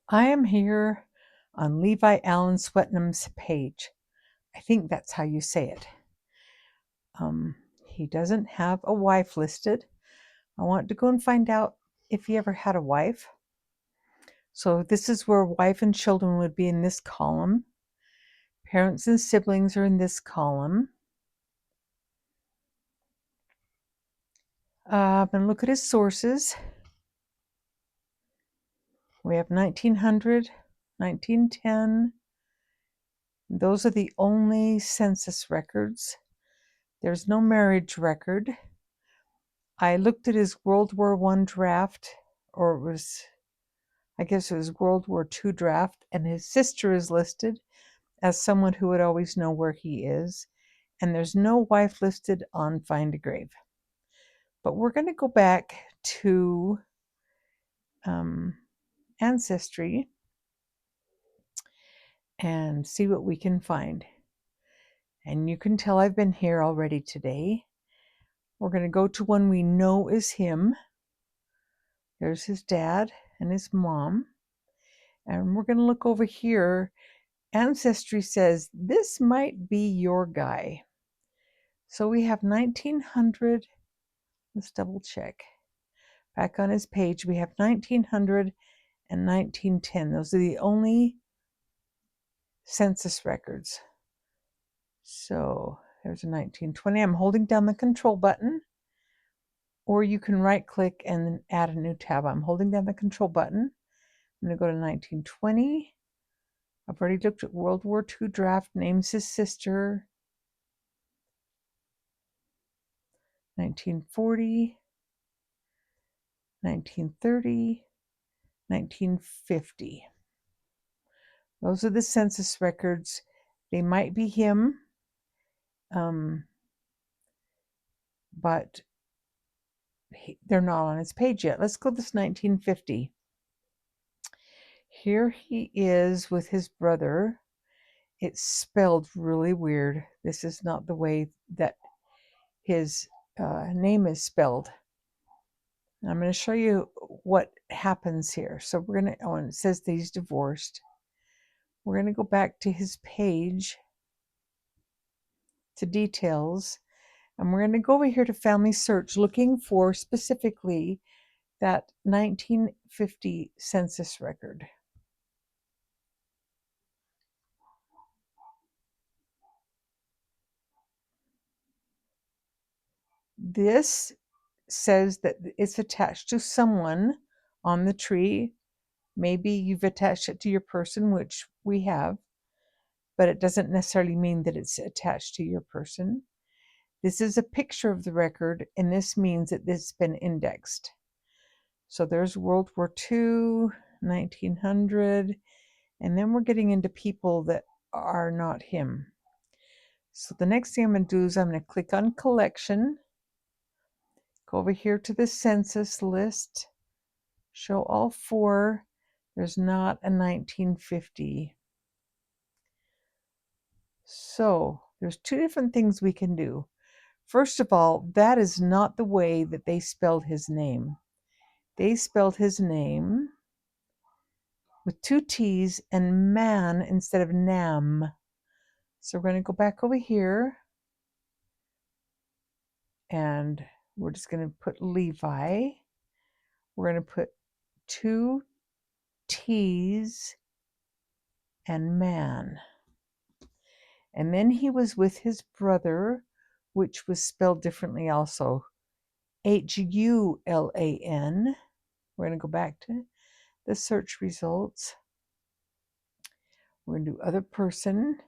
I am here on Levi Allen Swetnam's page. I think that's how you say it. He doesn't have a wife listed. I want to go and find out if he ever had a wife. So this is where wife and children would be in this column. Parents and siblings are in this column. I'm going to look at his sources. We have 1900, 1910. Those are the only census records. There's no marriage record. I looked at his World War I draft, or I guess it was World War II draft, and his sister is listed as someone who would always know where he is. And there's no wife listed on Find a Grave. But we're going to go back to Ancestry and see what we can find. And you can tell I've been here already today. We're going to go to one we know is him. There's his dad and his mom. And we're going to look over here. Ancestry says this might be your guy. So we have 1900. Let's double check. Back on his page, we have 1900 and 1910. Those are the only census records. So there's a 1920. I'm holding down the control button, or you can right click and then add a new tab. I'm holding down the control button. I'm going to go to 1920. I've already looked at World War II draft, names his sister. 1940, 1930, 1950. Those are the census records. They might be him, but they're not on his page yet. Let's go to this 1950. Here he is with his brother. It's spelled really weird. This is not the way that his name is spelled. I'm going to show you what happens here. So we're going to, oh, and it says that he's divorced. We're going to go back to his page, to details, and we're going to go over here to FamilySearch, looking for specifically that 1950 census record. This says that it's attached to someone on the tree. Maybe you've attached it to your person, which we have, but it doesn't necessarily mean that it's attached to your person. This is a picture of the record, and this means that it's been indexed. So there's World War II, 1900, and then we're getting into people that are not him. So the next thing I'm going to do is I'm going to click on Collection, go over here to the census list, show all four. There's not a 1950. So there's two different things we can do. First of all, that is not the way that they spelled his name. They spelled his name with two T's and man instead of nam. So we're going to go back over here, and we're just going to put Levi. We're going to put two T's and man. And then he was with his brother, which was spelled differently also. Hulan. We're going to go back to the search results. We're going to do other person.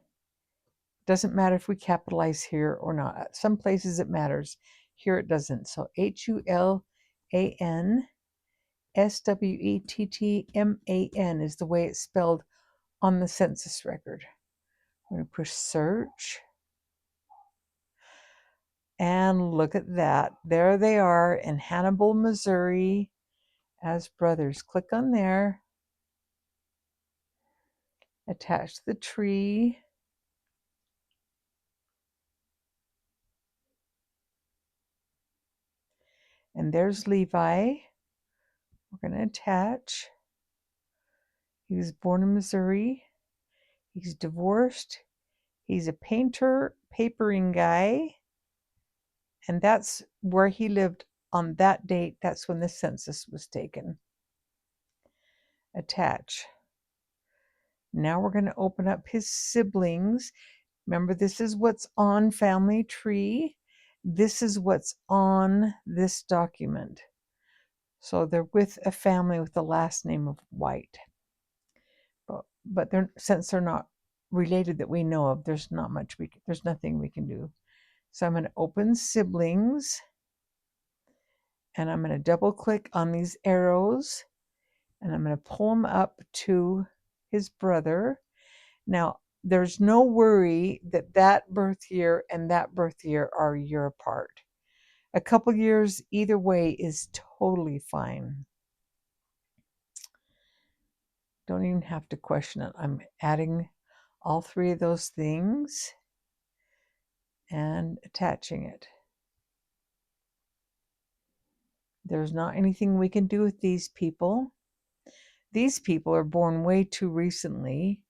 Doesn't matter if we capitalize here or not. Some places it matters. Here it doesn't. So Hulan Swettman is the way it's spelled on the census record. I'm going to push search. And look at that. There they are in Hannibal, Missouri as brothers. Click on there. Attach the tree. And there's Levi. We're going to attach. He was born in Missouri. He's divorced. He's a painter, papering guy. And that's where he lived on that date. That's when the census was taken. Attach. Now we're going to open up his siblings. Remember, this is what's on Family Tree. This is what's on this document. So they're with a family with the last name of White. But since they're not related that we know of, there's nothing we can do. So I'm going to open siblings, and I'm going to double click on these arrows, and I'm going to pull them up to his brother. Now, there's no worry that that birth year and that birth year are a year apart. A couple years either way is totally fine. Don't even have to question it. I'm adding all three of those things and attaching it. There's not anything we can do with these people. These people are born way too recently.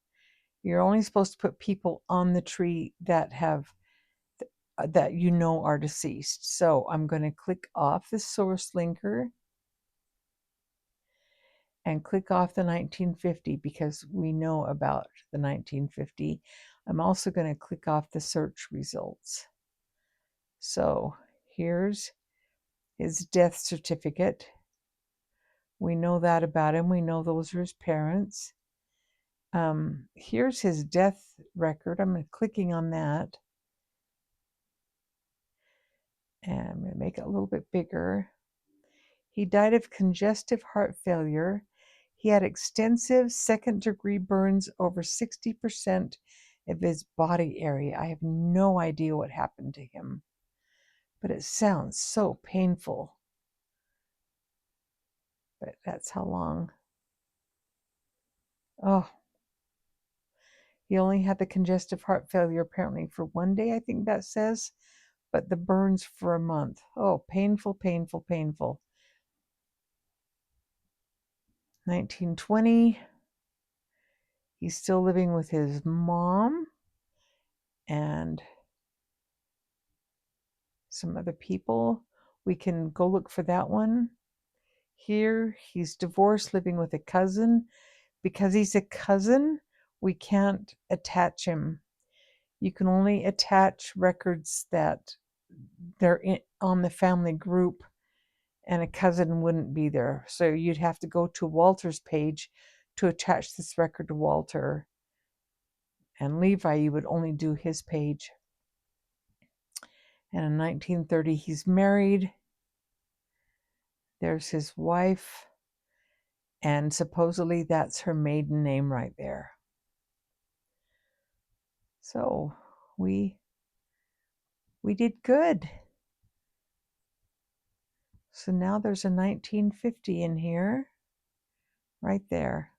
You're only supposed to put people on the tree that you know are deceased. So I'm going to click off the source linker and click off the 1950 because we know about the 1950. I'm also going to click off the search results. So here's his death certificate. We know that about him. We know those are his parents. Here's his death record. I'm clicking on that. And I'm going to make it a little bit bigger. He died of congestive heart failure. He had extensive second-degree burns over 60% of his body area. I have no idea what happened to him, but it sounds so painful. But that's how long. Oh, he only had the congestive heart failure apparently for 1 day, I think that says, but the burns for a month. Oh, painful, painful, painful. 1920. He's still living with his mom and some other people. We can go look for that one. Here, he's divorced, living with a cousin. Because he's a cousin, we can't attach him. You can only attach records that they're on the family group, and a cousin wouldn't be there. So you'd have to go to Walter's page to attach this record to Walter. And Levi, you would only do his page. And in 1930, he's married. There's his wife. And supposedly that's her maiden name right there. So we did good. So now there's a 1950 in here, right there.